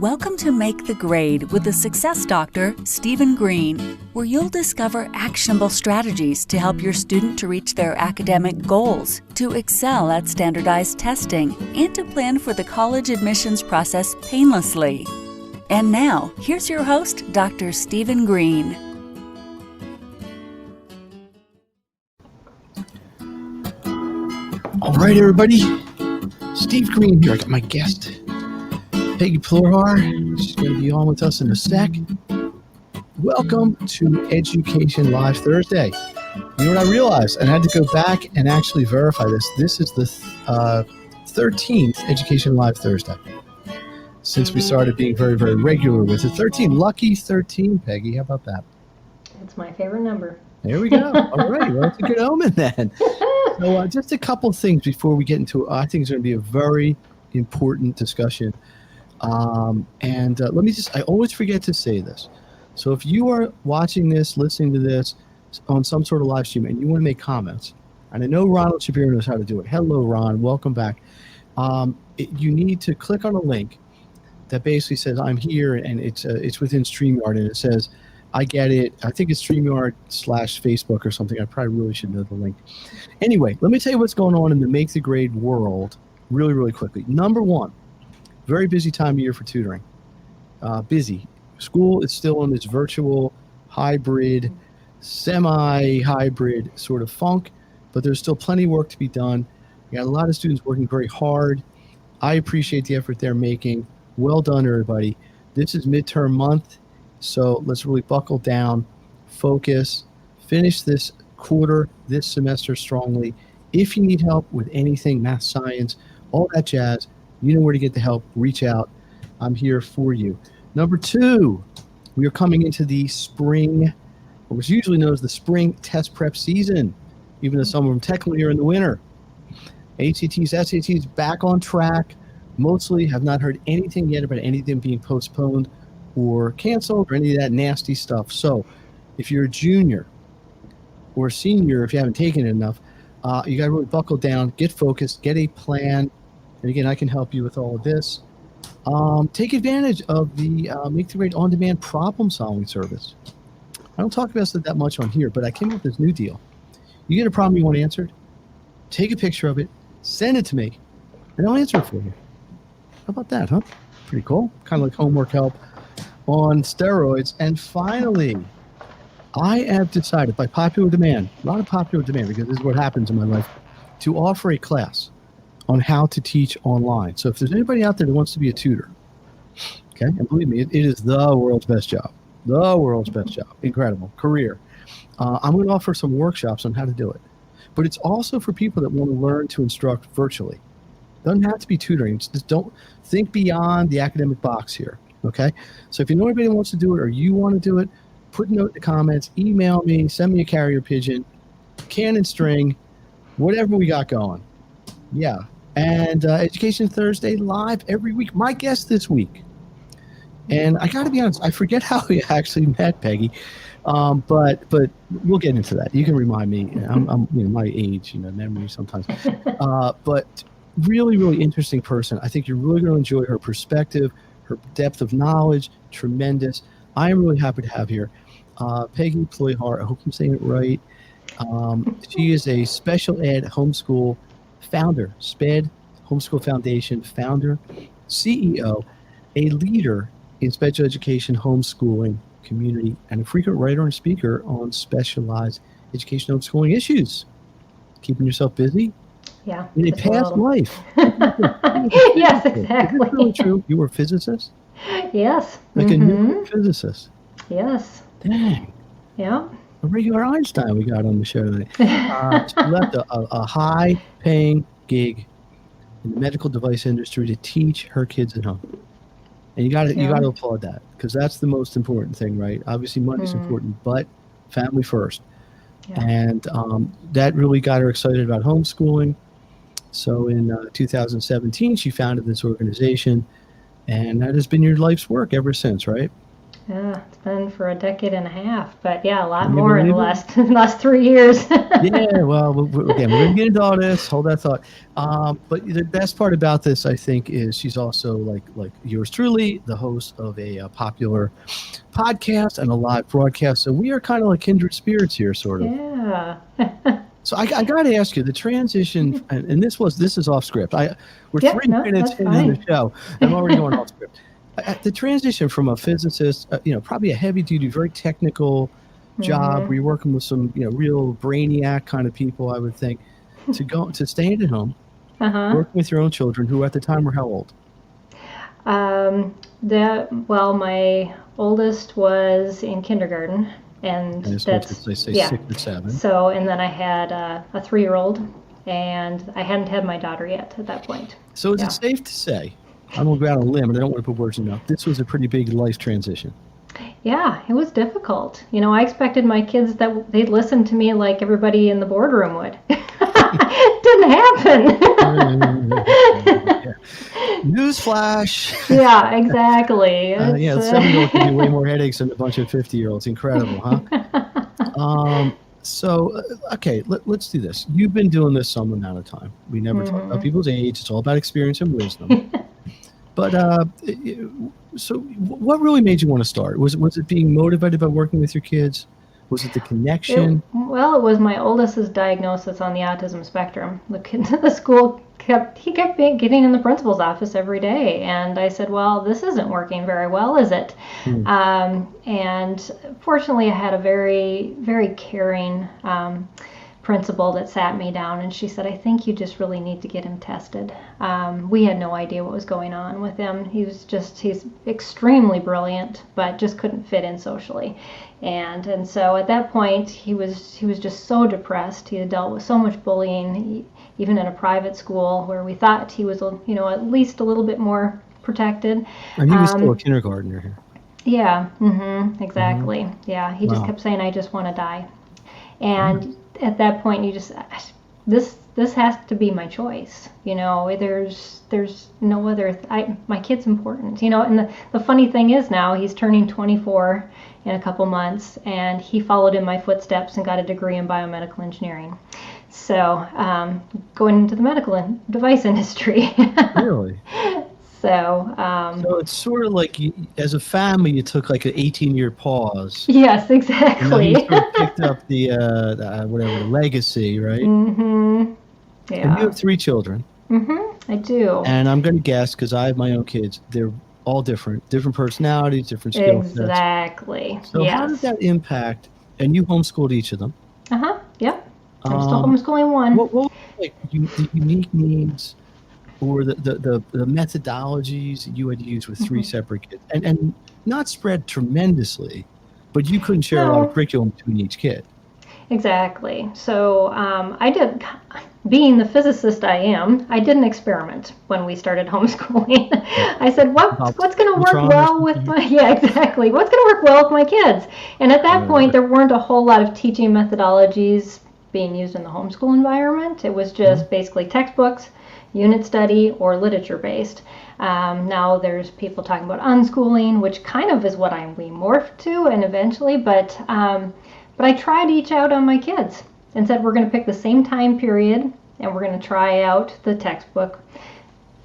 Welcome to Make the Grade with the Success Doctor, Stephen Green, where you'll discover actionable strategies to help your student to reach their academic goals, to excel at standardized testing, and to plan for the college admissions process painlessly. And now, here's your host, Dr. Stephen Green. All right, everybody. Steve Green here. I got my guest, Peggy Ployhar. She's going to be on with us in a sec. Welcome to Education Live Thursday. You know what I realized? And I had to go back and actually verify this. This is the 13th Education Live Thursday since we started being very, very regular with it. 13, lucky 13, Peggy. How about that? That's my favorite number. There we go. All right. Well, that's a good omen then. So just a couple of things before we get into it. I think it's going to be a very important discussion. Let me I always forget to say this. So if you are watching this, listening to this on some sort of live stream and you want to make comments, and I know Ronald Shapiro knows how to do it. Hello, Ron. Welcome back. You need to click on a link that basically says I'm here, and it's within StreamYard, and it says I get it. I think it's StreamYard/Facebook or something. I probably really should know the link. Anyway, let me tell you what's going on in the Make the Grade world really, really quickly. Number one, very busy time of year for tutoring. Busy. School is still in its virtual, hybrid, semi-hybrid sort of funk, but there's still plenty of work to be done. You got a lot of students working very hard. I appreciate the effort they're making. Well done, everybody. This is midterm month, so let's really buckle down, focus, finish this quarter, this semester strongly. If you need help with anything, math, science, all that jazz, you know where to get the help. Reach out. I'm here for you. Number two, we are coming into the spring, what was usually known as the spring test prep season, even though some of them technically are in the winter. ACTs, SATs back on track. Mostly have not heard anything yet about anything being postponed or canceled or any of that nasty stuff. So if you're a junior or a senior, if you haven't taken it enough, you got to really buckle down, get focused, get a plan. And again, I can help you with all of this. Take advantage of the Make the Grade on-demand problem-solving service. I don't talk about it that much on here, but I came up with this new deal. You get a problem you want answered, take a picture of it, send it to me, and I'll answer it for you. How about that, huh? Pretty cool. Kind of like homework help on steroids. And finally, I have decided by popular demand, a lot of popular demand, because this is what happens in my life, to offer a class on how to teach online. So if there's anybody out there that wants to be a tutor, okay, and believe me, it is the world's best job. The world's best job. Incredible career. I'm going to offer some workshops on how to do it. But it's also for people that want to learn to instruct virtually. Doesn't have to be tutoring. Just don't think beyond the academic box here, okay? So if you know anybody that wants to do it or you want to do it, put a note in the comments, email me, send me a carrier pigeon, can and string, whatever we got going. Yeah. And Education Thursday live every week. My guest this week. And I got to be honest, I forget how we actually met, Peggy. But we'll get into that. You can remind me. I'm my age, memory sometimes. But really, really interesting person. I think you're really going to enjoy her perspective, her depth of knowledge, tremendous. I am really happy to have here Peggy Ployhar. I hope I'm saying it right. She is a special ed homeschool founder, SPED Homeschool Foundation founder, CEO, a leader in special education homeschooling community, and a frequent writer and speaker on specialized education homeschooling issues. Keeping yourself busy? Yeah. In a past life. Yes, exactly. Is that really true? You were a physicist? Yes. Like a nuclear physicist? Yes. Dang. Yeah. A regular Einstein we got on the show today. She left a high-paying gig in the medical device industry to teach her kids at home. And you got to applaud that, because that's the most important thing, right? Obviously, money's important, but family first. Yeah. And that really got her excited about homeschooling. So in 2017, she founded this organization, and that has been your life's work ever since, right? Yeah, it's been for a decade and a half, but yeah, a lot Can you more in the believe it? last 3 years. Yeah, well, again, we're going to get into all this. Hold that thought. But the best part about this, I think, is she's also like yours truly, the host of a popular podcast and a live broadcast. So we are kind of like kindred spirits here, sort of. Yeah. So I got to ask you the transition, and this is off script. We're Yeah, 3 no, minutes that's into fine. the show. I'm already going off script. The transition from a physicist, probably a heavy duty, very technical job where you're working with some, real brainiac kind of people, I would think, to staying at home, working with your own children who at the time were how old? Well, my oldest was in kindergarten, and that's they say yeah. 6 or 7. So, and then I had a 3-year-old, and I hadn't had my daughter yet at that point. So is it safe to say, I'm going to go out on a limb, and I don't want to put words in your mouth, this was a pretty big life transition? Yeah, it was difficult. I expected my kids that they'd listen to me like everybody in the boardroom would. Didn't happen. Newsflash. Yeah, exactly. A 7-year-old can do way more headaches than a bunch of 50-year-olds. Incredible, huh? Okay, let's do this. You've been doing this some amount of time. We never talk about people's age. It's all about experience and wisdom. But so what really made you want to start? Was it being motivated by working with your kids? Was it the connection? It was my oldest's diagnosis on the autism spectrum. The school kept getting in the principal's office every day, and I said, well, this isn't working very well, is it? And fortunately, I had a very, very caring principal that sat me down, and she said, I think you just really need to get him tested. We had no idea what was going on with him. He's extremely brilliant, but just couldn't fit in socially. And so at that point, he was just so depressed. He had dealt with so much bullying, even in a private school where we thought he was, at least a little bit more protected. And he was still a kindergartner here. Yeah, exactly. Yeah, he just kept saying, I just want to die. And at that point, this has to be my choice. There's no other. My kid's important. And the funny thing is now he's turning 24 in a couple months, and he followed in my footsteps and got a degree in biomedical engineering. So going into the medical device industry. Really? So it's sort of like as a family, you took like an 18-year pause. Yes, exactly. And then you sort of picked up the legacy, right? Yeah. And you have 3 children. I do. And I'm going to guess, because I have my own kids, they're all different personalities, different skill sets. Exactly. So how did that impact? And you homeschooled each of them. Yep. I'm still homeschooling one. What were the unique needs or the methodologies that you had to use with 3 separate kids, and not spread tremendously, but you couldn't share a lot of curriculum between each kid? Exactly. So I did, being the physicist I am, I did an experiment when we started homeschooling. I said, what's going to work well with my, exactly. What's going to work well with my kids? And at that point, there weren't a whole lot of teaching methodologies being used in the homeschool environment. It was just basically textbooks, unit study, or literature based. Now there's people talking about unschooling, which kind of is what we morphed to, and eventually, but I tried each out on my kids and said, we're going to pick the same time period, and we're going to try out the textbook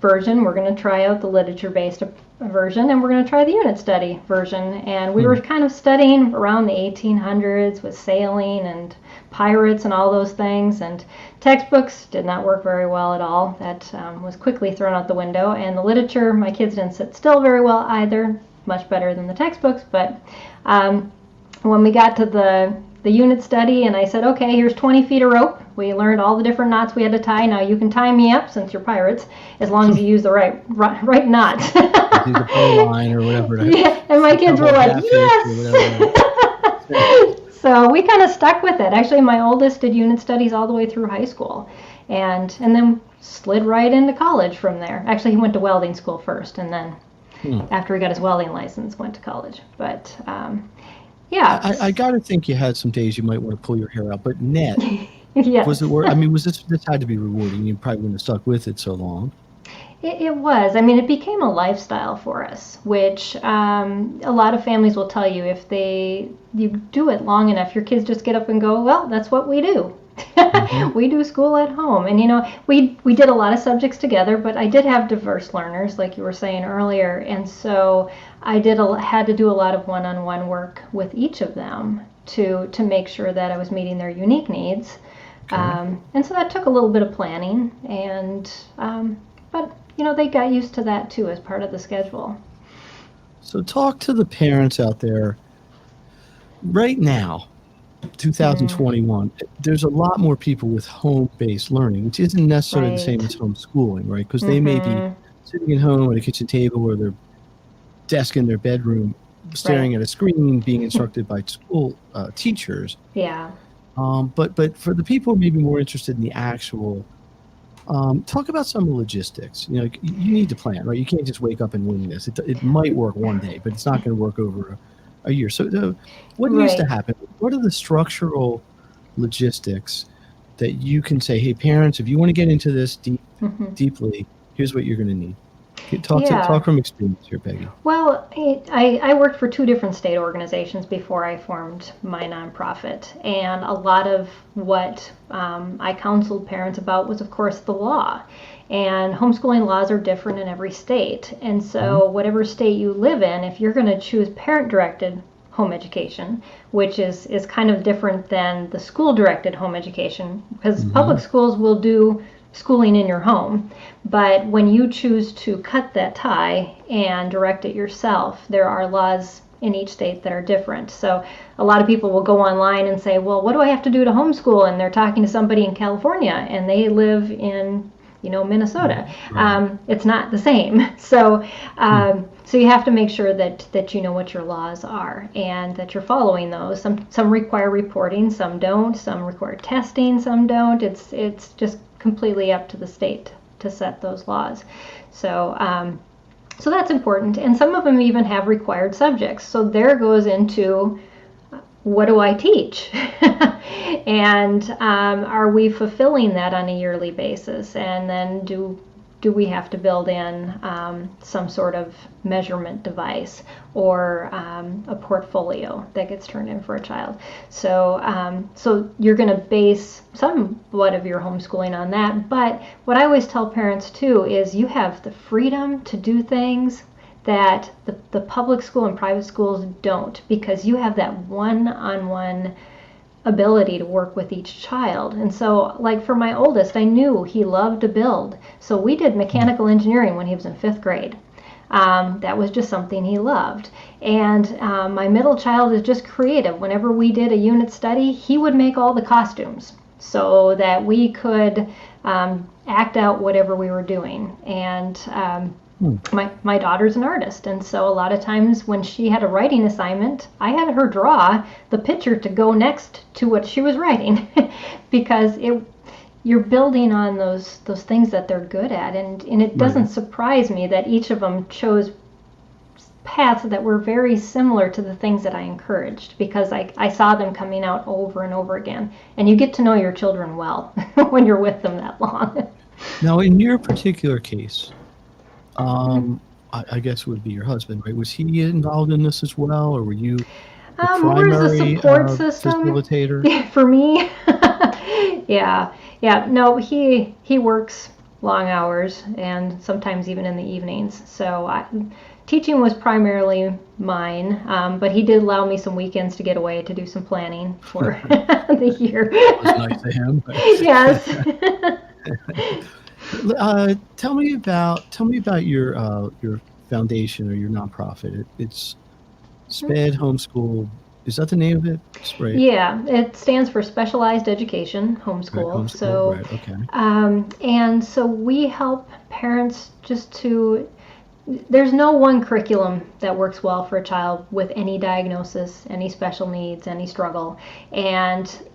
version, we're going to try out the literature-based version, and we're going to try the unit study version. And we were kind of studying around the 1800s with sailing and pirates and all those things, and textbooks did not work very well at all. That was quickly thrown out the window. And the literature, my kids didn't sit still very well either, much better than the textbooks. But when we got to the unit study, and I said, okay, here's 20 feet of rope. We learned all the different knots we had to tie. Now you can tie me up, since you're pirates, as long as you use the right knots. Use the pole line or whatever. Yeah, and my kids were like, yes! So we kind of stuck with it. Actually, my oldest did unit studies all the way through high school, and then slid right into college from there. Actually, he went to welding school first, and then after he got his welding license, went to college. But yeah. I got to think you had some days you might want to pull your hair out, but yes. Was it worth? I mean, this had to be rewarding? You probably wouldn't have stuck with it so long. It was. I mean, it became a lifestyle for us, which a lot of families will tell you if you do it long enough, your kids just get up and go, well, that's what we do. Mm-hmm. We do school at home. And, we did a lot of subjects together, but I did have diverse learners, like you were saying earlier. And so I had to do a lot of one-on-one work with each of them to make sure that I was meeting their unique needs. Okay. And so that took a little bit of planning, but they got used to that too as part of the schedule. So talk to the parents out there right now, 2021. There's a lot more people with home-based learning, which isn't necessarily the same as homeschooling, right? Because they may be sitting at home at a kitchen table or their desk in their bedroom, staring at a screen, being instructed by school teachers. Yeah. But for the people maybe more interested in the actual, talk about some of the logistics. You need to plan, right? You can't just wake up and wing this. It might work one day, but it's not going to work over a year. So what needs to happen? What are the structural logistics that you can say, hey, parents, if you want to get into this deeply, here's what you're going to need. Talk from experience here, Peggy. Well, I worked for 2 different state organizations before I formed my nonprofit, and a lot of what I counseled parents about was, of course, the law. And homeschooling laws are different in every state, and so whatever state you live in, if you're going to choose parent-directed home education, which is kind of different than the school-directed home education, because public schools will do schooling in your home. But when you choose to cut that tie and direct it yourself, there are laws in each state that are different. So a lot of people will go online and say, well, what do I have to do to homeschool? And they're talking to somebody in California and they live in Minnesota. It's not the same. So so you have to make sure that you know what your laws are and that you're following those. Some require reporting, some don't. Some require testing, some don't. It's just completely up to the state to set those laws. So so that's important. And some of them even have required subjects. So there goes into, what do I teach? And are we fulfilling that on a yearly basis? And then do we have to build in some sort of measurement device or a portfolio that gets turned in for a child? So so you're going to base somewhat of your homeschooling on that. But what I always tell parents too is you have the freedom to do things that the public school and private schools don't, because you have that one-on-one ability to work with each child. And so, like for my oldest, I knew he loved to build. So we did mechanical engineering when he was in 5th grade. That was just something he loved. And my middle child is just creative. Whenever we did a unit study, he would make all the costumes so that we could act out whatever we were doing. And my daughter's an artist, and so a lot of times when she had a writing assignment, I had her draw the picture to go next to what she was writing, because you're building on those things that they're good at, and it doesn't surprise me that each of them chose paths that were very similar to the things that I encouraged, because I saw them coming out over and over again, and you get to know your children well when you're with them that long. Now, in your particular case, I guess it would be your husband, right? Was he involved in this as well, or were you the primary more as a support system facilitator? For me? Yeah. No, he works long hours and sometimes even in the evenings. So teaching was primarily mine, but he did allow me some weekends to get away to do some planning for the year. That was nice of him. Yes. Tell me about your foundation or your nonprofit. It's SPED Homeschool. Is that the name of it? Right. Yeah, it stands for Specialized Education Homeschool. Right, so, right, okay. And so we help parents there's no one curriculum that works well for a child with any diagnosis, any special needs, any struggle, and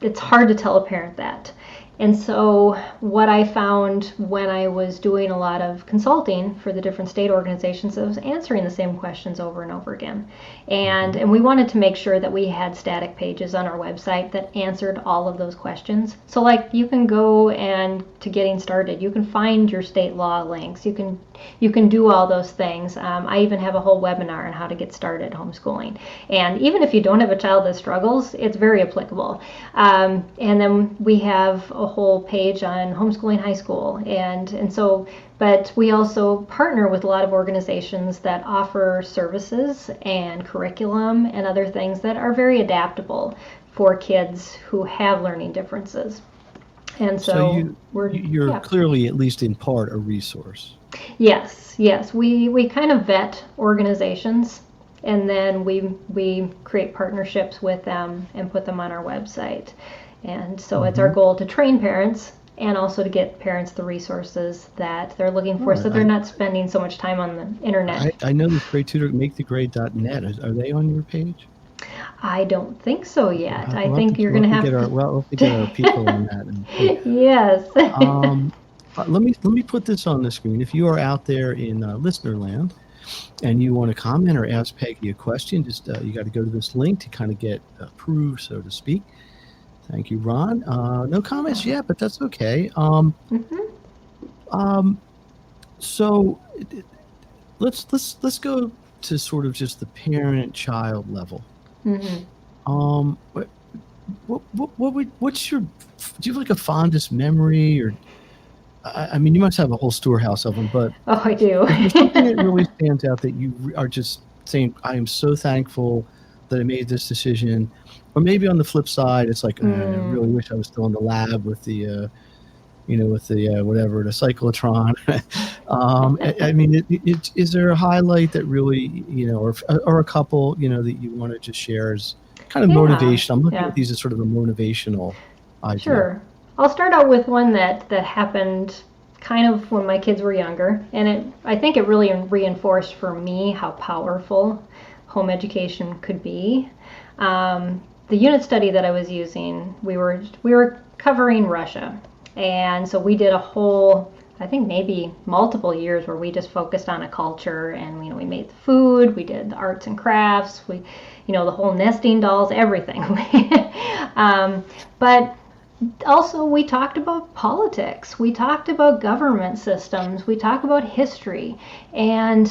it's hard to tell a parent that. And so what I found when I was doing a lot of consulting for the different state organizations, I was answering the same questions over and over again. And we wanted to make sure that we had static pages on our website that answered all of those questions. So like you can go and to getting started, you can find your state law links, you can do all those things. I even have a whole webinar on how to get started homeschooling. And even if you don't have a child that struggles, it's very applicable. And then we have a whole page on homeschooling high school. And so, but we also partner with a lot of organizations that offer services and curriculum and other things that are very adaptable for kids who have learning differences. And so, you're clearly, at least in part, a resource. Yes. We kind of vet organizations, and then we create partnerships with them and put them on our website. And so it's our goal to train parents and also to get parents the resources that they're looking for, so they're not spending so much time on the internet. I know this great tutor, makethegrade.net. Are they on your page? I don't think so yet. I think you're going to have to. We'll have to get our people on that. Yes. Let me put this on the screen. If you are out there in listener land and you want to comment or ask Peggy a question, just you got to go to this link to kind of get approved, so to speak. Thank you, Ron. No comments yet, but that's okay. So let's go to sort of just the parent-child level. What's your? Do you have like a fondest memory, or? I mean, you must have a whole storehouse of them, but I do. There's something that really stands out that you are just saying, I am so thankful that I made this decision. Or maybe on the flip side, it's like, I really wish I was still in the lab with the, whatever, the cyclotron. I mean, is there a highlight that really, or a couple, that you want to just share as kind of motivation? I'm looking at these as sort of a motivational idea. Sure. I'll start out with one that happened kind of when my kids were younger, and I think it really reinforced for me how powerful home education could be. The unit study that I was using, we were covering Russia, and so we did a whole, I think maybe multiple years where we just focused on a culture, and we made the food, we did the arts and crafts, the whole nesting dolls, everything. But also, we talked about politics, we talked about government systems, we talked about history, and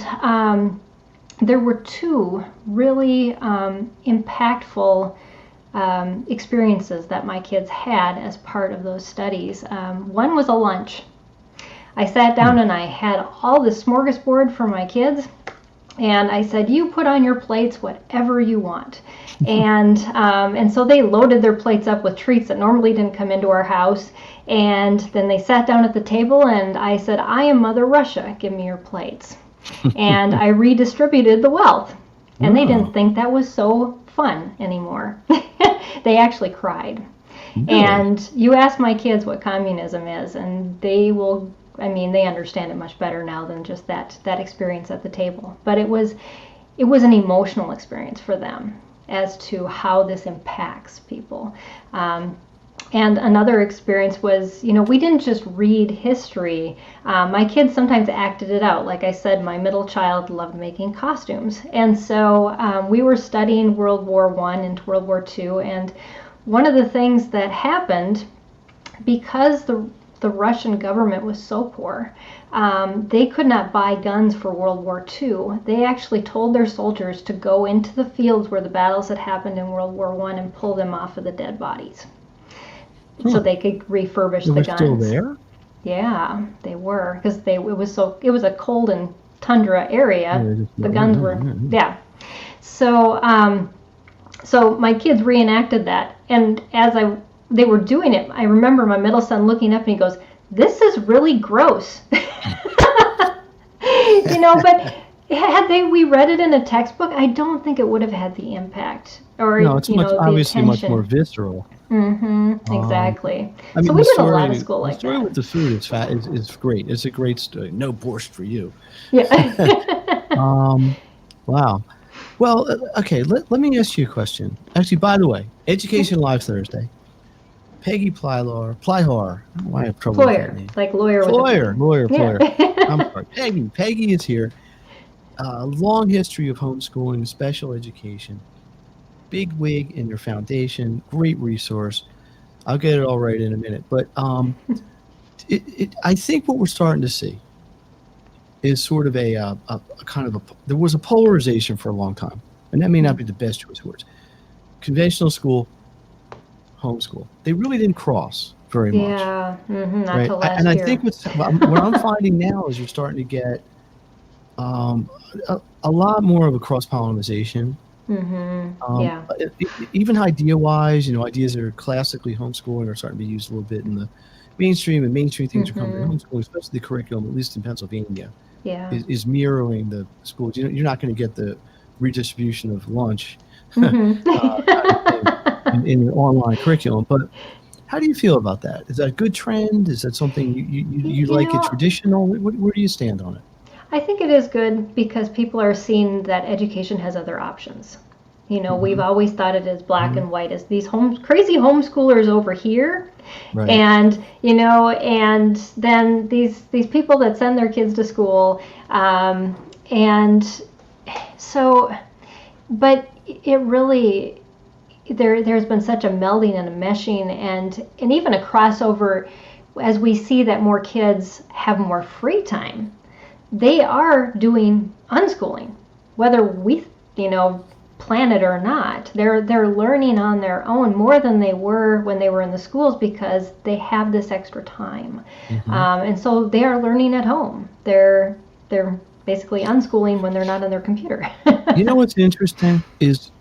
there were two really impactful experiences that my kids had as part of those studies. One was a lunch. I sat down and I had all this smorgasbord for my kids, and I said, you put on your plates whatever you want. And so they loaded their plates up with treats that normally didn't come into our house. And then they sat down at the table, and I said, I am Mother Russia, give me your plates. And I redistributed the wealth. And they didn't think that was so fun anymore. They actually cried. Really? And you ask my kids what communism is, and they will, they understand it much better now than just that experience at the table. But it was an emotional experience for them as to how this impacts people. And another experience was, we didn't just read history. My kids sometimes acted it out. Like I said, my middle child loved making costumes. And so we were studying World War I and World War II. And one of the things that happened, because the Russian government was so poor, they could not buy guns for World War II. They actually told their soldiers to go into the fields where the battles had happened in World War I and pull them off of the dead bodies. So they could refurbish the guns. They were still there? Yeah, they were, because it was a cold and tundra area. The guns were, So my kids reenacted that, and as they were doing it, I remember my middle son looking up and he goes, "This is really gross." But had we read it in a textbook, I don't think it would have had the impact No, it's obviously much more visceral. Exactly. So we did a lot of school like that. The story with the food is great. It's a great story. No borscht for you. Yeah. Wow. Well, okay. Let me ask you a question. Actually, by the way, Education Live Thursday. Peggy Ployhar. I don't know why I have trouble with that name. Like lawyer. Ployhar. I'm sorry. Peggy is here. Long history of homeschooling, special education. Big wig in your foundation. Great resource. I'll get it all right in a minute. But I think what we're starting to see is sort of a kind of there was a polarization for a long time. And that may not be the best choice of words. Conventional school, homeschool. They really didn't cross very much. Yeah, not right? till last and year. I think what I'm finding now is you're starting to get a lot more of a cross-pollination. Yeah. Even idea-wise, ideas that are classically homeschooling are starting to be used a little bit in the mainstream, and mainstream things are coming to homeschooling, especially the curriculum, at least in Pennsylvania, is mirroring the schools. You're not going to get the redistribution of lunch in an online curriculum. But how do you feel about that? Is that a good trend? Is that something you like it traditional? Where do you stand on it? I think it is good because people are seeing that education has other options. We've always thought it as black and white, as these crazy homeschoolers over here, right. And and then these people that send their kids to school, and so, but it really. There's been such a melding and a meshing and even a crossover as we see that more kids have more free time. They are doing unschooling, whether we plan it or not. They're learning on their own more than they were when they were in the schools because they have this extra time, and so they are learning at home. They're basically unschooling when they're not on their computer. What's interesting is,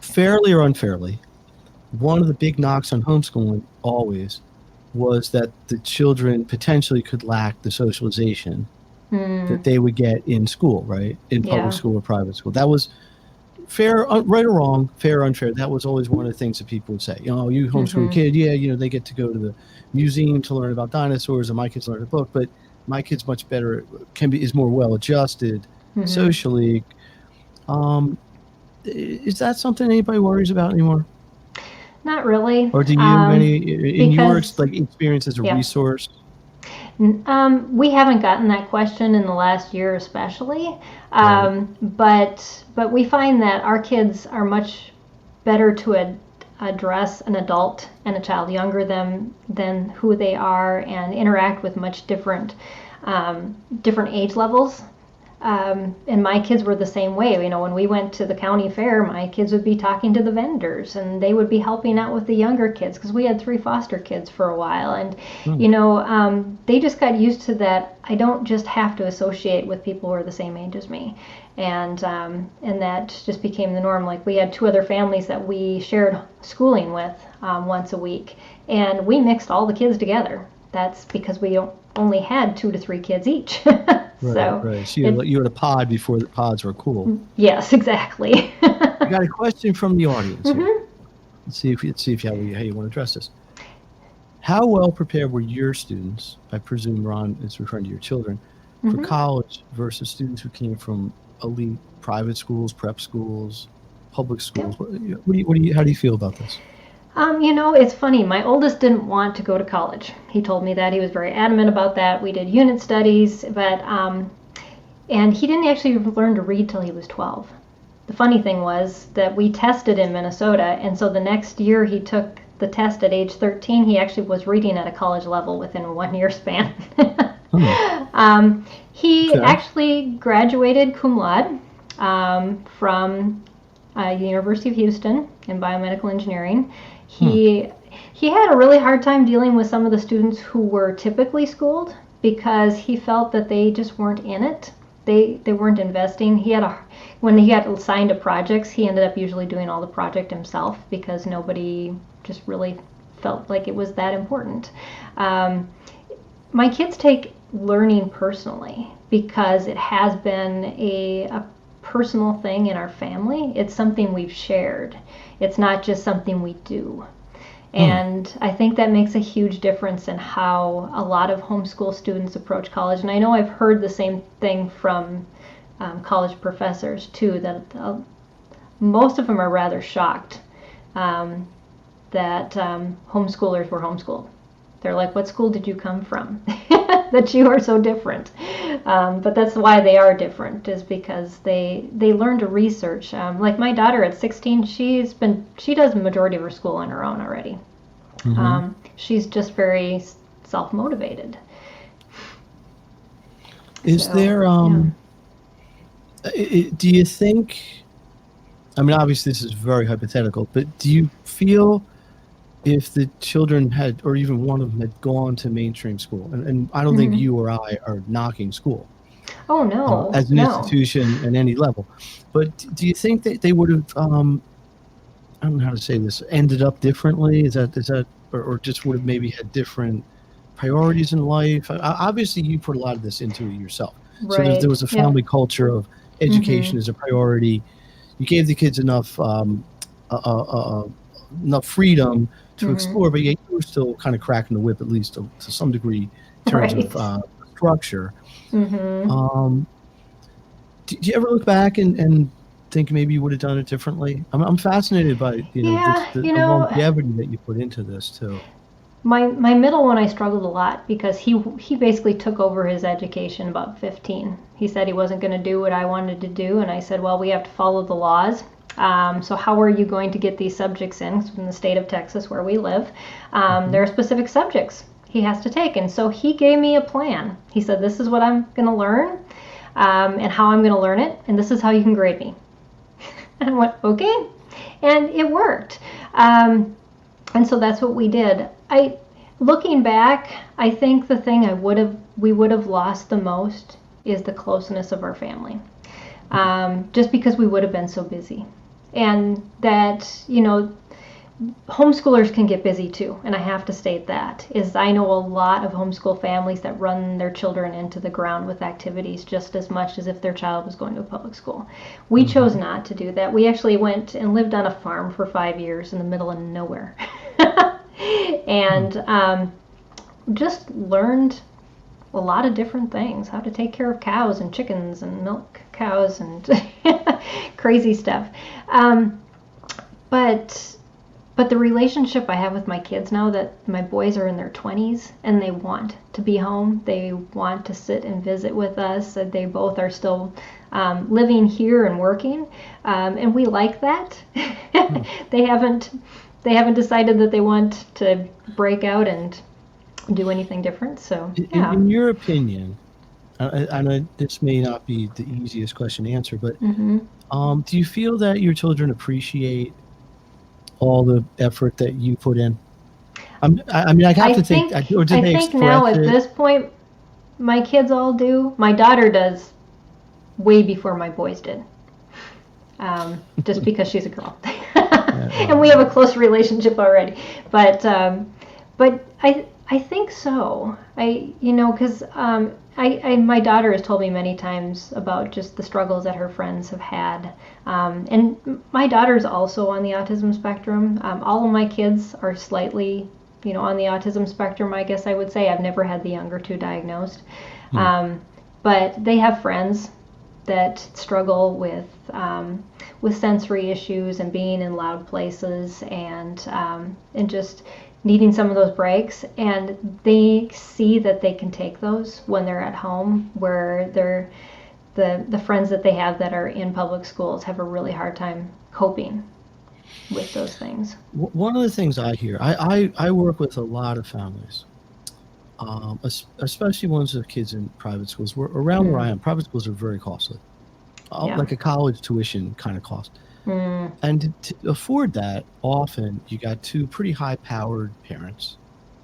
fairly or unfairly, one of the big knocks on homeschooling always was that the children potentially could lack the socialization that they would get in school, right? In public school or private school. That was fair, right or wrong, fair or unfair. That was always one of the things that people would say. You homeschool kid, they get to go to the museum to learn about dinosaurs, and my kids learn a book, but my kid's much better, is more well-adjusted socially. Is that something anybody worries about anymore? Not really. Or do you have any in your experience as a resource? We haven't gotten that question in the last year, especially. Right. But we find that our kids are much better to address an adult and a child younger than who they are, and interact with much different age levels. And my kids were the same way. When we went to the county fair, my kids would be talking to the vendors, and they would be helping out with the younger kids because we had 3 foster kids for a while. And they just got used to that. I don't just have to associate with people who are the same age as me, and that just became the norm. Like, we had 2 other families that we shared schooling with once a week, and we mixed all the kids together. That's because we only had 2 to 3 kids each. Right. So you had a pod before the pods were cool. Yes, exactly. I got a question from the audience here. Let's see if how you want to address this. How well prepared were your students, I presume Ron is referring to your children, for college versus students who came from elite private schools, prep schools, public schools? How do you feel about this? It's funny. My oldest didn't want to go to college. He told me that. He was very adamant about that. We did unit studies, but and he didn't actually learn to read till he was 12. The funny thing was that we tested in Minnesota, and so the next year he took the test at age 13. He actually was reading at a college level within a 1-year span. He actually graduated cum laude from the University of Houston in biomedical engineering. He had a really hard time dealing with some of the students who were typically schooled because he felt that they just weren't in it. They weren't investing. When he got assigned to projects, he ended up usually doing all the project himself because nobody just really felt like it was that important. My kids take learning personally because it has been a personal thing in our family. It's something we've shared. It's not just something we do. And I think that makes a huge difference in how a lot of homeschool students approach college. And I know I've heard the same thing from college professors too, that most of them are rather shocked that that homeschoolers were homeschooled. They're like, what school did you come from that you are so different? But that's why they are different, is because they learn to research. Like my daughter at 16, she does the majority of her school on her own already. Mm-hmm. She's just very self-motivated. Is there, do you think, I mean, obviously this is very hypothetical, but do you feel if the children had, or even one of them had gone to mainstream school, and I don't think you or I are knocking school. Oh, no. As an institution at any level. But do you think that they would have, I don't know how to say this, ended up differently? Is that, or just would have maybe had different priorities in life? Obviously, you put a lot of this into it yourself. Right. So there was a family culture of education as a priority. You gave the kids enough freedom to explore, but yet you were still kind of cracking the whip, at least to some degree, in terms of structure. Do you ever look back and think maybe you would have done it differently? I'm fascinated by the longevity that you put into this too. My middle one, I struggled a lot because he basically took over his education about 15. He said he wasn't going to do what I wanted to do, and I said, well, we have to follow the laws. So how are you going to get these subjects in the state of Texas where we live? There are specific subjects he has to take. And so he gave me a plan. He said, this is what I'm going to learn and how I'm going to learn it. And this is how you can grade me. And I went, okay. And it worked. And so that's what we did. Looking back, I think the thing we would have lost the most is the closeness of our family. Just because we would have been so busy. And that, homeschoolers can get busy too, and I have to state that, is I know a lot of homeschool families that run their children into the ground with activities just as much as if their child was going to a public school. We chose not to do that. We actually went and lived on a farm for 5 years in the middle of nowhere. And just learned a lot of different things, how to take care of cows and chickens and milk cows and crazy stuff. But the relationship I have with my kids now, that my boys are in their 20s and they want to be home, they want to sit and visit with us, they both are still living here and working, and we like that. They haven't decided that they want to break out and do anything different. So yeah. In your opinion, and this may not be the easiest question to answer, but do you feel that your children appreciate all the effort that you put in? I think now at this point, my kids all do. My daughter does way before my boys did, just because she's a girl. And we have a close relationship already. But I think so. Because my daughter has told me many times about just the struggles that her friends have had. And my daughter's also on the autism spectrum. All of my kids are slightly, on the autism spectrum, I guess I would say. I've never had the younger two diagnosed. But they have friends that struggle with sensory issues and being in loud places and just needing some of those breaks, and they see that they can take those when they're at home, where the friends that they have that are in public schools have a really hard time coping with those things. One of the things I hear, I work with a lot of families, especially ones with kids in private schools. Around where I am, private schools are very costly, like a college tuition kind of cost. And to afford that, often you got two pretty high-powered parents.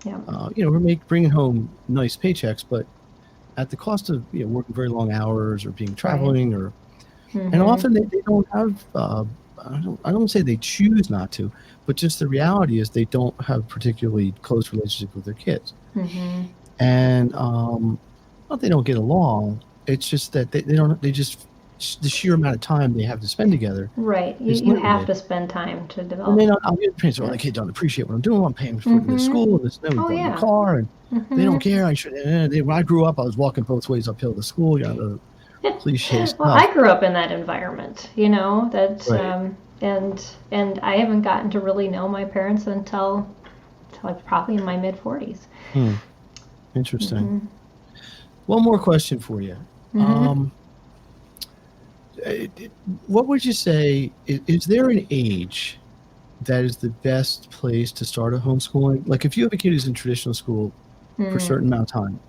We're bringing home nice paychecks, but at the cost of working very long hours or being traveling, and often they don't have. I don't say they choose not to, but just the reality is they don't have particularly close relationships with their kids, and not they don't get along. It's just that they don't. They just the sheer amount of time they have to spend together. Right. You have to spend time to develop. And I'll get parents, the kids don't appreciate what I'm doing. I'm paying for the school and this and that. We bought a car and they don't care. When I grew up, I was walking both ways uphill to school. The cliche stuff. Well, I grew up in that environment, that and I haven't gotten to really know my parents until I was probably in my mid-40s. Interesting. Mm-hmm. One more question for you. Mm-hmm. What would you say, is there an age that is the best place to start a homeschooling? Like if you have a kid who's in traditional school for a certain amount of time,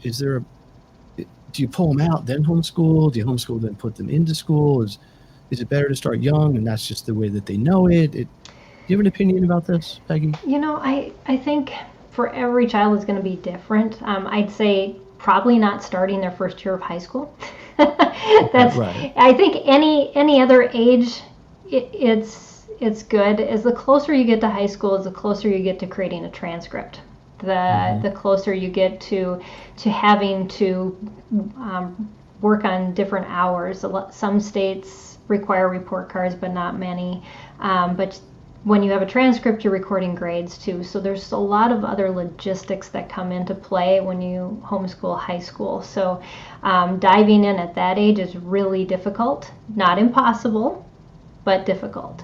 do you pull them out, then homeschool? Do you homeschool, then put them into school? Is it better to start young and that's just the way that they know it? Do you have an opinion about this, Peggy? I think for every child is going to be different. I'd say probably not starting their first year of high school. That's right. I think any other age, it's good. As the closer you get to high school, as the closer you get to creating a transcript. The closer you get to having to work on different hours. Some states require report cards, but not many. But when you have a transcript, you're recording grades too. So there's a lot of other logistics that come into play when you homeschool high school. So diving in at that age is really difficult. Not impossible, but difficult.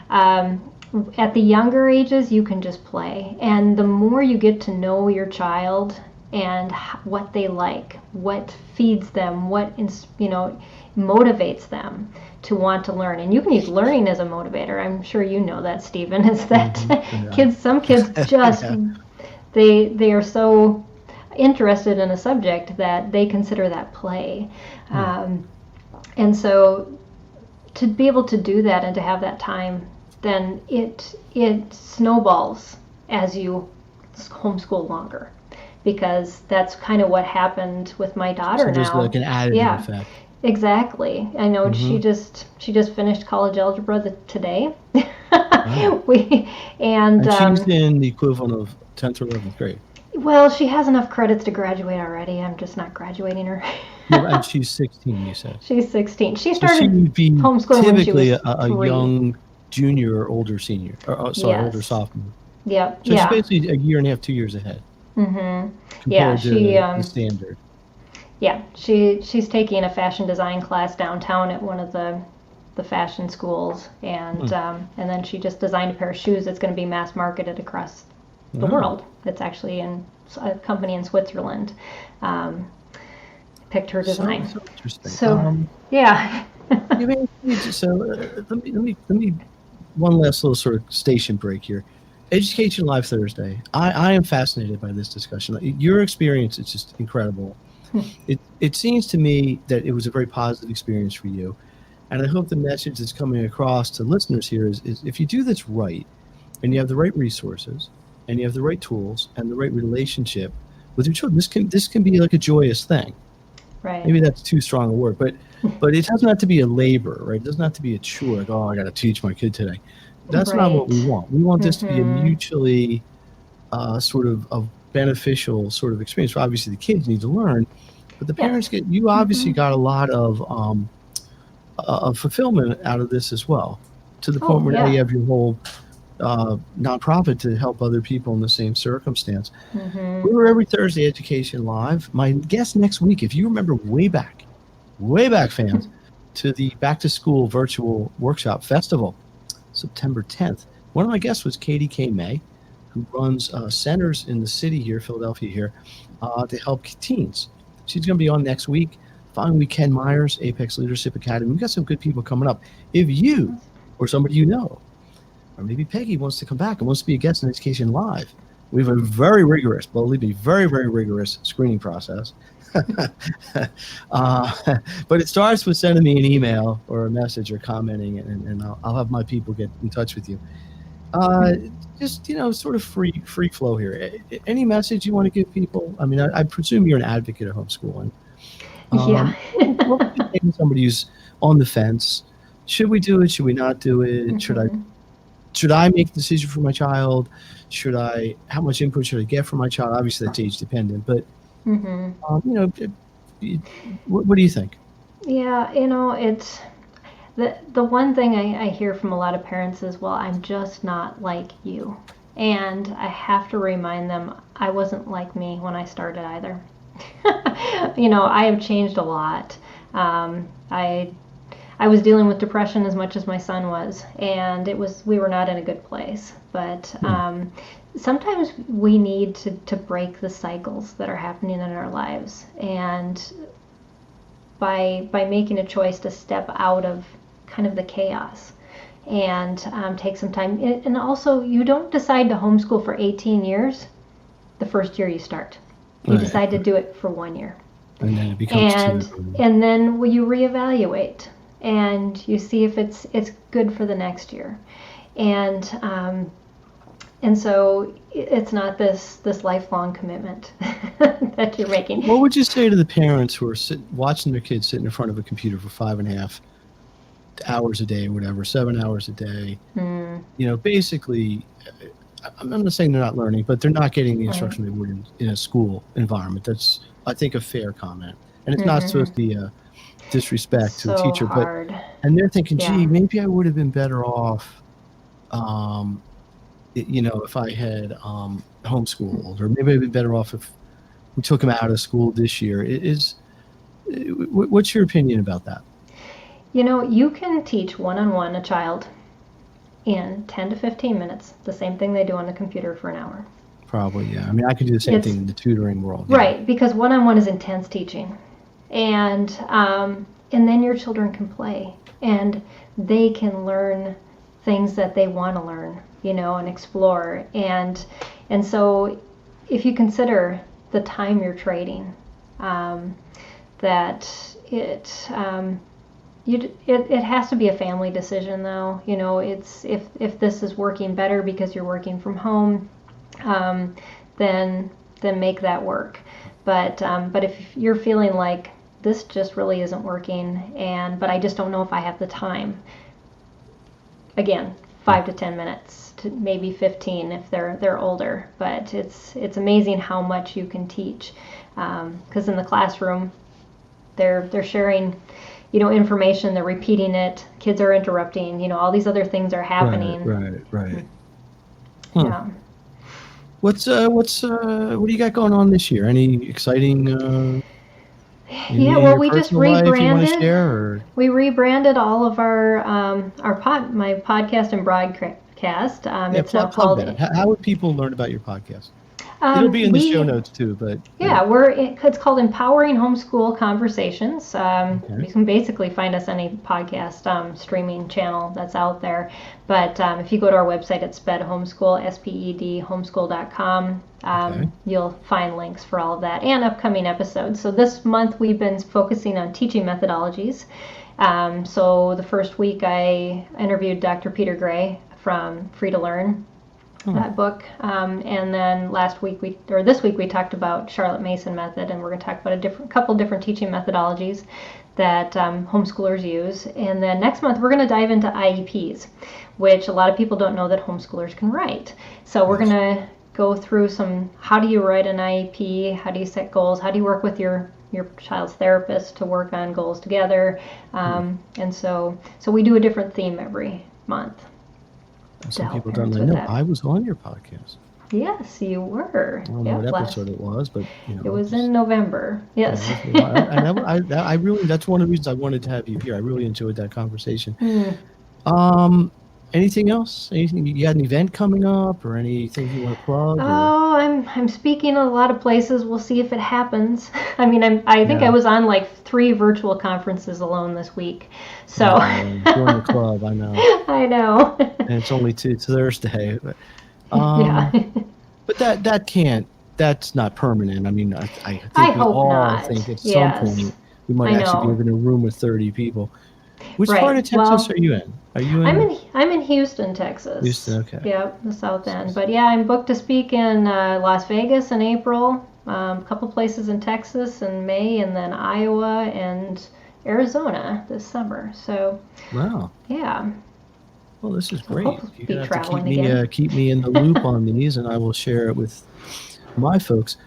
At the younger ages, you can just play. And the more you get to know your child and what they like, what feeds them, what motivates them to want to learn. And you can use learning as a motivator. I'm sure you know that, Stephen. It's that some kids just, they are so interested in a subject that they consider that play. And so to be able to do that and to have that time, then it snowballs as you homeschool longer, because that's kind of what happened with my daughter. So there's now, like an additive effect. Exactly. I know she just finished college algebra today. Wow. And she's in the equivalent of 10th or 11th grade. Well, she has enough credits to graduate already. I'm just not graduating her. And she's 16, you said. She's 16. She started homeschooling when she was a young junior or older senior. Older sophomore. Yep. So she's basically a year and a half, 2 years ahead. Compared to the standard. Yeah, she's taking a fashion design class downtown at one of the fashion schools, and then she just designed a pair of shoes that's going to be mass marketed across the world. It's actually in a company in Switzerland. Picked her design. So interesting. So yeah. So let me one last little sort of station break here. Education Live Thursday. I am fascinated by this discussion. Your experience is just incredible. It seems to me that it was a very positive experience for you. And I hope the message that's coming across to listeners here is if you do this right, and you have the right resources, and you have the right tools, and the right relationship with your children, this can be like a joyous thing. Right. Maybe that's too strong a word, but it doesn't have to be a labor, right? It doesn't have to be a chore, like, I got to teach my kid today. That's not what we want. We want this to be a mutually sort of beneficial sort of experience. Obviously, the kids need to learn, but the parents you obviously got a lot of fulfillment out of this as well, to the point where now you have your whole nonprofit to help other people in the same circumstance. We're every Thursday Education Live. My guest next week, if you remember way back fans, to the Back to School Virtual Workshop Festival, September 10th. One of my guests was Katie K. May, who runs centers in the city here, Philadelphia here, to help teens. She's going to be on next week. Following week, Ken Myers, Apex Leadership Academy. We've got some good people coming up. If you or somebody you know, or maybe Peggy wants to come back and wants to be a guest in Education Live, we have a very rigorous, believe me, very, very rigorous screening process. But it starts with sending me an email or a message or commenting, and I'll have my people get in touch with you. Just, sort of free flow here. Any message you want to give people? I mean, I presume you're an advocate of homeschooling. What would you say to somebody who's on the fence? Should we do it? Should we not do it? Should I make the decision for my child? How much input should I get from my child? Obviously, that's age dependent, but what do you think? Yeah, it's the one thing I hear from a lot of parents is, well, I'm just not like you. And I have to remind them, I wasn't like me when I started either. I have changed a lot. I I was dealing with depression as much as my son was, and we were not in a good place. But sometimes we need to break the cycles that are happening in our lives, and by making a choice to step out of kind of the chaos and take some time. And also, you don't decide to homeschool for 18 years the first year you start. You decide to do it for 1 year. And then it becomes and then you reevaluate and you see if it's good for the next year. And so it's not this lifelong commitment that you're making. What would you say to the parents who are watching their kids sitting in front of a computer for 5.5 hours a day, or whatever, 7 hours a day? Basically, I'm not saying they're not learning, but they're not getting the instruction they would in a school environment. That's, I think, a fair comment. And it's not supposed to be a disrespect to the teacher, hard. And they're thinking, gee, maybe I would have been better off, if I had homeschooled, or maybe I'd be better off if we took them out of school this year. What's your opinion about that? You can teach one-on-one a child in 10 to 15 minutes, the same thing they do on the computer for an hour. Probably, yeah. I mean, I could do the same thing in the tutoring world. Right, because one-on-one is intense teaching. And then your children can play, and they can learn things that they want to learn, and explore. And so if you consider the time you're trading, that it has to be a family decision, though. It's if this is working better because you're working from home, then make that work. But if you're feeling like this just really isn't working, but I just don't know if I have the time, again, 5 to 10 minutes, to maybe 15 if they're older. But it's amazing how much you can teach, because in the classroom, they're sharing, information, they're repeating it, kids are interrupting, all these other things are happening. Right. Yeah. What do you got going on this year? Any exciting? We just rebranded. We rebranded all of my podcast and broadcast. It's now called. How would people learn about your podcast? It'll be in the show notes too, but it's called Empowering Homeschool Conversations. You can basically find us any podcast streaming channel that's out there. But if you go to our website at SPED Homeschool, SPED Homeschool.com, you'll find links for all of that and upcoming episodes. So this month we've been focusing on teaching methodologies. So the first week I interviewed Dr. Peter Gray from Free to Learn. That book, and then this week we talked about Charlotte Mason method, and we're going to talk about a couple different teaching methodologies that homeschoolers use. And then next month we're going to dive into IEPs, which a lot of people don't know that homeschoolers can write. So we're going to go through how do you write an IEP, how do you set goals, how do you work with your child's therapist to work on goals together, and so we do a different theme every month. Some people don't know. I was on your podcast. Yes, you were. I don't know what episode it was, but it was in November. Yes. I really, that's one of the reasons I wanted to have you here. I really enjoyed that conversation. Anything else? Anything? You got an event coming up, or anything you want to plug? Oh, I'm speaking in a lot of places. We'll see if it happens. I mean, I think I was on like 3 virtual conferences alone this week. So join the club. I know. I know. And it's only Thursday, but but that's not permanent. I mean, I think we all think at some point we might actually be in a room with 30 people. Which part of Texas are you in? I'm in Houston, Texas. Houston, okay. Yeah, the South End. But I'm booked to speak in Las Vegas in April, a couple places in Texas in May, and then Iowa and Arizona this summer. So. Wow. Yeah. Well, this is great. You're going to have to keep me in the loop on these, and I will share it with my folks.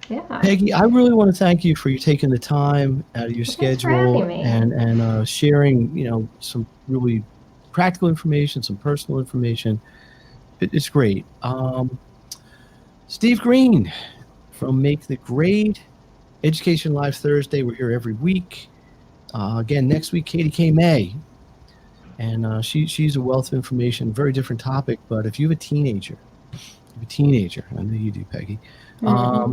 Yeah. Peggy, I really want to thank you for you taking the time out of your schedule and sharing, some really practical information, some personal information. It's great. Steve Green from Make the Grade, Education Live Thursday. We're here every week. Again, next week, Katie K. May And she's a wealth of information, very different topic. But if you have a teenager, I know you do, Peggy,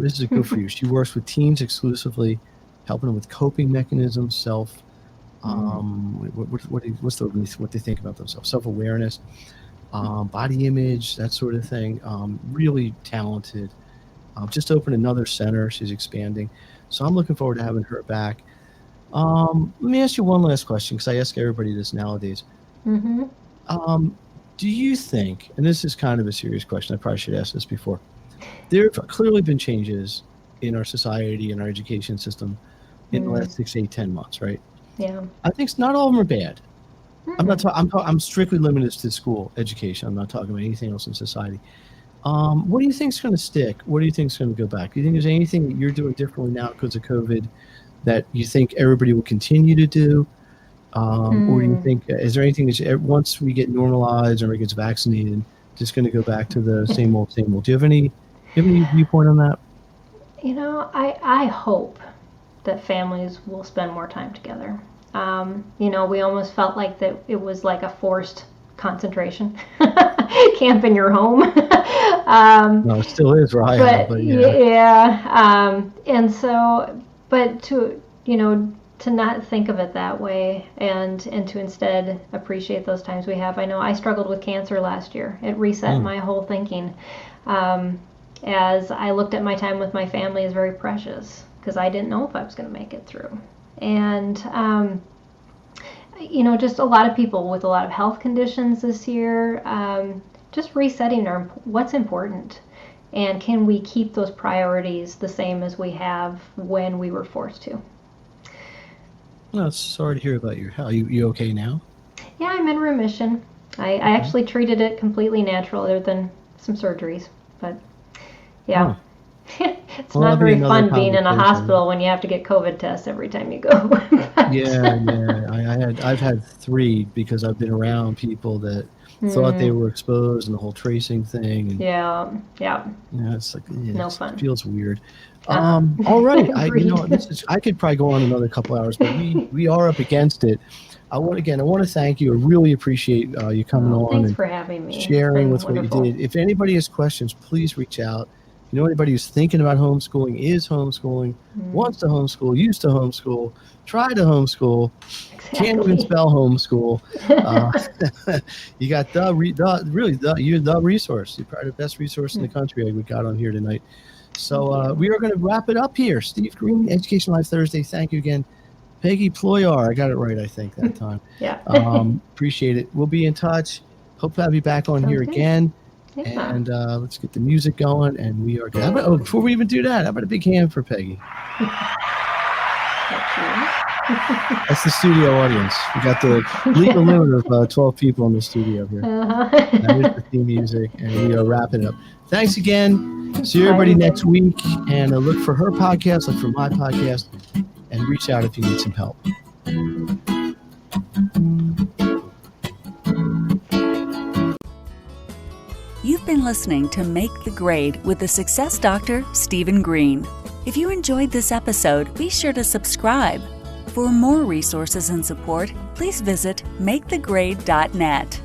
this is good for you. She works with teens exclusively, helping them with coping mechanisms, what they think about themselves, self-awareness, body image, that sort of thing. Really talented. Just opened another center. She's expanding. So I'm looking forward to having her back. Let me ask you one last question, because I ask everybody this nowadays. Do you think, and this is kind of a serious question, I probably should ask this before, there have clearly been changes in our society and our education system in the last 6, 8, 10 months, right? Yeah. I think not all of them are bad. I'm strictly limited to school education. I'm not talking about anything else in society. What do you think is going to stick? What do you think is going to go back? Do you think there's anything that you're doing differently now because of COVID that you think everybody will continue to do? Or do you think, is there anything that once we get normalized or everybody gets vaccinated, just going to go back to the same old, same old? Do you have any viewpoint on that? I hope that families will spend more time together. We almost felt like that it was like a forced concentration camp in your home. No, it still is where I am, but yeah. And so, but to not think of it that way and to instead appreciate those times we have. I know I struggled with cancer last year. It reset my whole thinking. As I looked at my time with my family as very precious, because I didn't know if I was going to make it through. And, just a lot of people with a lot of health conditions this year, just resetting what's important. And can we keep those priorities the same as we have when we were forced to? No, sorry to hear about your health. You okay now? Yeah, I'm in remission. I actually treated it completely natural, other than some surgeries. But yeah, it's not very fun being in a hospital when you have to get COVID tests every time you go. Yeah. I've had 3 because I've been around people that thought they were exposed and the whole tracing thing. And, yeah. It's like no fun. It feels weird. All right, I could probably go on another couple hours, but we are up against it. I want to thank you. I really appreciate you coming on. Thanks for having me. Sharing with wonderful. What you did. If anybody has questions, please reach out. Anybody who's thinking about homeschooling, is homeschooling, wants to homeschool, used to homeschool, try to homeschool, can't even spell homeschool. You got the resource. You're probably the best resource in the country we got on here tonight. So we are going to wrap it up here. Steve Green, Education Live Thursday. Thank you again. Peggy Ployhar, I got it right, I think, that time. Yeah. Appreciate it. We'll be in touch. Hope to have you back on here again. Yeah. And let's get the music going, and we are good. Before we even do that, how about a big hand for Peggy? That's the studio audience. We got the legal limit of 12 people in the studio here. That is the theme music, and we are wrapping up. Thanks again. See everybody next week, and look for her podcast, look for my podcast, and reach out if you need some help. You've been listening to Make the Grade with the Success Doctor, Stephen Green. If you enjoyed this episode, be sure to subscribe. For more resources and support, please visit makethegrade.net.